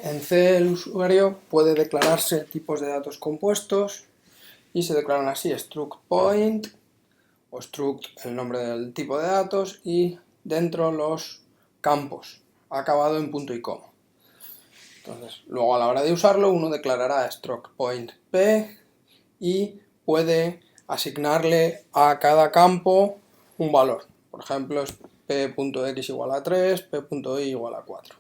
En C el usuario puede declararse tipos de datos compuestos y se declaran así struct point o struct el nombre del tipo de datos y dentro los campos acabado en punto y coma. Entonces, luego a la hora de usarlo uno declarará struct point p y puede asignarle a cada campo un valor. Por ejemplo, es p.x igual a 3, p.y igual a 4.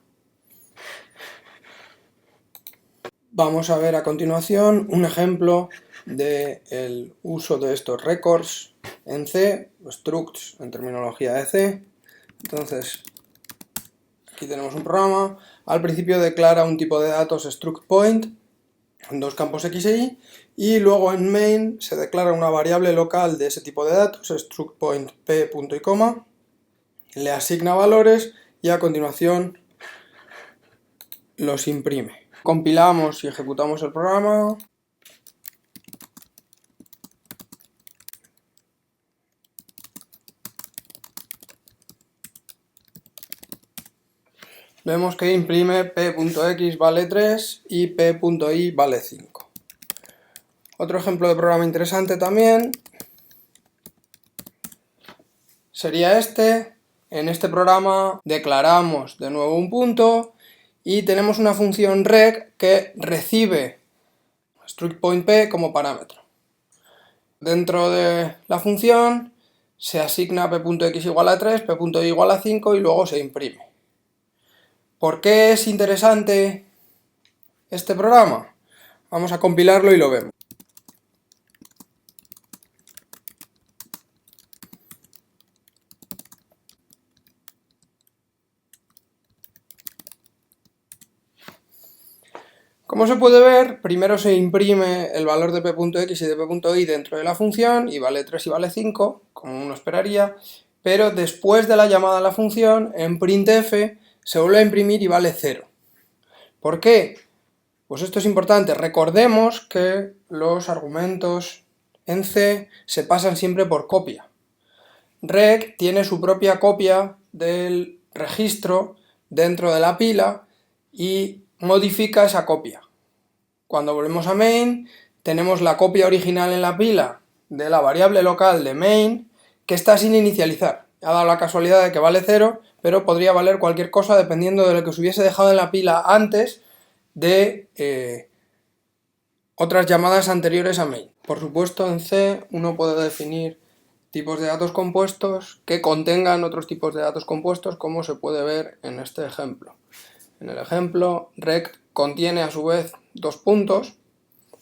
Vamos a ver a continuación un ejemplo del uso de estos records en C, structs en terminología de C. Entonces, aquí tenemos un programa. Al principio declara un tipo de datos struct point en dos campos x e y, y luego en main se declara una variable local de ese tipo de datos, struct point p punto y coma, le asigna valores y a continuación los imprime. Compilamos y ejecutamos el programa. Vemos que imprime p.x vale 3 y p.y vale 5. Otro ejemplo de programa interesante también sería este. En este programa declaramos de nuevo un punto y tenemos una función rec que recibe struct point p como parámetro. Dentro de la función se asigna p.x igual a 3, p.y igual a 5 y luego se imprime. ¿Por qué es interesante este programa? Vamos a compilarlo y lo vemos. Como se puede ver, primero se imprime el valor de p.x y de p.y dentro de la función y vale 3 y vale 5, como uno esperaría, pero después de la llamada a la función, en printf se vuelve a imprimir y vale 0. ¿Por qué? Pues esto es importante. Recordemos que los argumentos en C se pasan siempre por copia. Rec tiene su propia copia del registro dentro de la pila y modifica esa copia. Cuando volvemos a main, tenemos la copia original en la pila de la variable local de main que está sin inicializar. Ha dado la casualidad de que vale 0, pero podría valer cualquier cosa dependiendo de lo que se hubiese dejado en la pila antes de otras llamadas anteriores a main. Por supuesto, en C uno puede definir tipos de datos compuestos que contengan otros tipos de datos compuestos, como se puede ver en este ejemplo. En el ejemplo, rect contiene a su vez dos puntos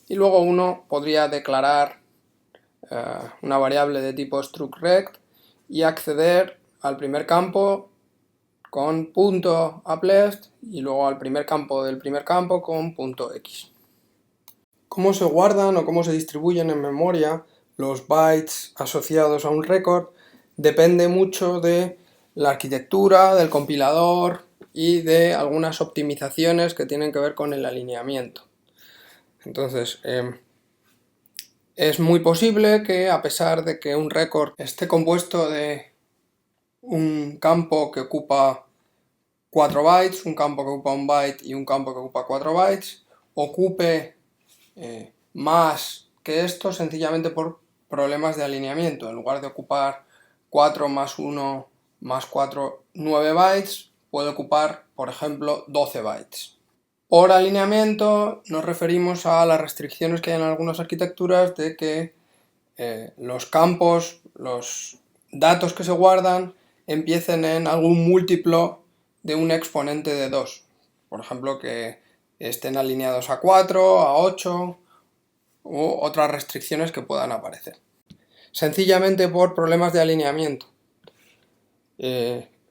y luego uno podría declarar una variable de tipo struct rect y acceder al primer campo con punto upleft y luego al primer campo del primer campo con punto x. Cómo se guardan o cómo se distribuyen en memoria los bytes asociados a un record depende mucho de la arquitectura, del compilador y de algunas optimizaciones que tienen que ver con el alineamiento. Entonces, es muy posible que a pesar de que un record esté compuesto de un campo que ocupa 4 bytes, un campo que ocupa 1 byte y un campo que ocupa 4 bytes, ocupe más que esto sencillamente por problemas de alineamiento. En lugar de ocupar 4 más 1 más 4, 9 bytes, puede ocupar, por ejemplo, 12 bytes. Por alineamiento nos referimos a las restricciones que hay en algunas arquitecturas de que los campos, los datos que se guardan, empiecen en algún múltiplo de un exponente de 2. Por ejemplo, que estén alineados a 4, a 8 u otras restricciones que puedan aparecer. Sencillamente por problemas de alineamiento.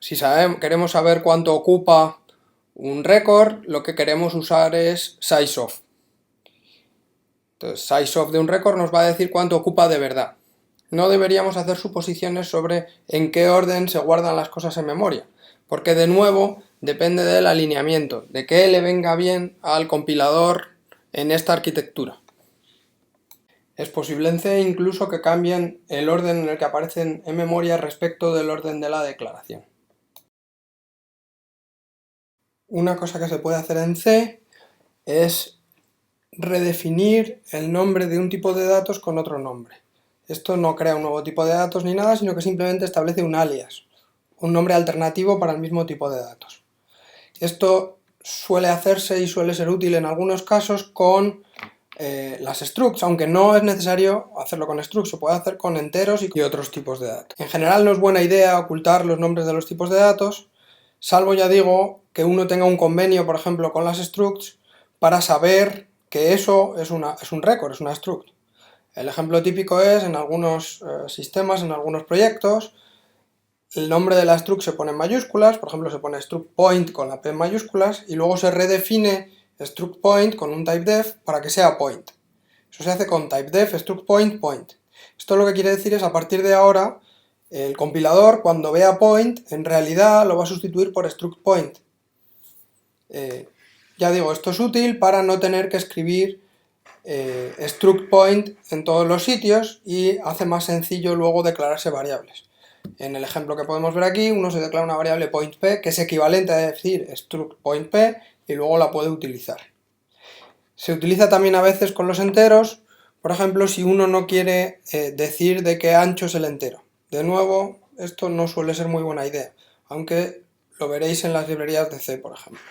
Si queremos saber cuánto ocupa un record, lo que queremos usar es sizeof. Entonces, sizeof de un record nos va a decir cuánto ocupa de verdad. No deberíamos hacer suposiciones sobre en qué orden se guardan las cosas en memoria, porque de nuevo depende del alineamiento, de que le venga bien al compilador en esta arquitectura. Es posible en C incluso que cambien el orden en el que aparecen en memoria respecto del orden de la declaración. una cosa que se puede hacer en C es redefinir el nombre de un tipo de datos con otro nombre. Esto no crea un nuevo tipo de datos ni nada, sino que simplemente establece un alias, un nombre alternativo para el mismo tipo de datos. Esto suele hacerse y suele ser útil en algunos casos con las structs, aunque no es necesario hacerlo con structs, se puede hacer con enteros y otros tipos de datos. En general no es buena idea ocultar los nombres de los tipos de datos, salvo, ya digo, que uno tenga un convenio, por ejemplo, con las structs para saber que eso es un record, es una struct. El ejemplo típico es en algunos sistemas, en algunos proyectos, el nombre de la struct se pone en mayúsculas, por ejemplo se pone struct point con la P en mayúsculas y luego se redefine struct point con un typedef para que sea point. Eso se hace con typedef struct point point. Esto lo que quiere decir es a partir de ahora el compilador cuando vea point en realidad lo va a sustituir por struct point. Ya digo, esto es útil para no tener que escribir struct point en todos los sitios y hace más sencillo luego declararse variables. En el ejemplo que podemos ver aquí, uno se declara una variable pointP que es equivalente a decir struct pointP y luego la puede utilizar. Se utiliza también a veces con los enteros, por ejemplo, si uno no quiere decir de qué ancho es el entero. De nuevo, esto no suele ser muy buena idea, aunque lo veréis en las librerías de C, por ejemplo.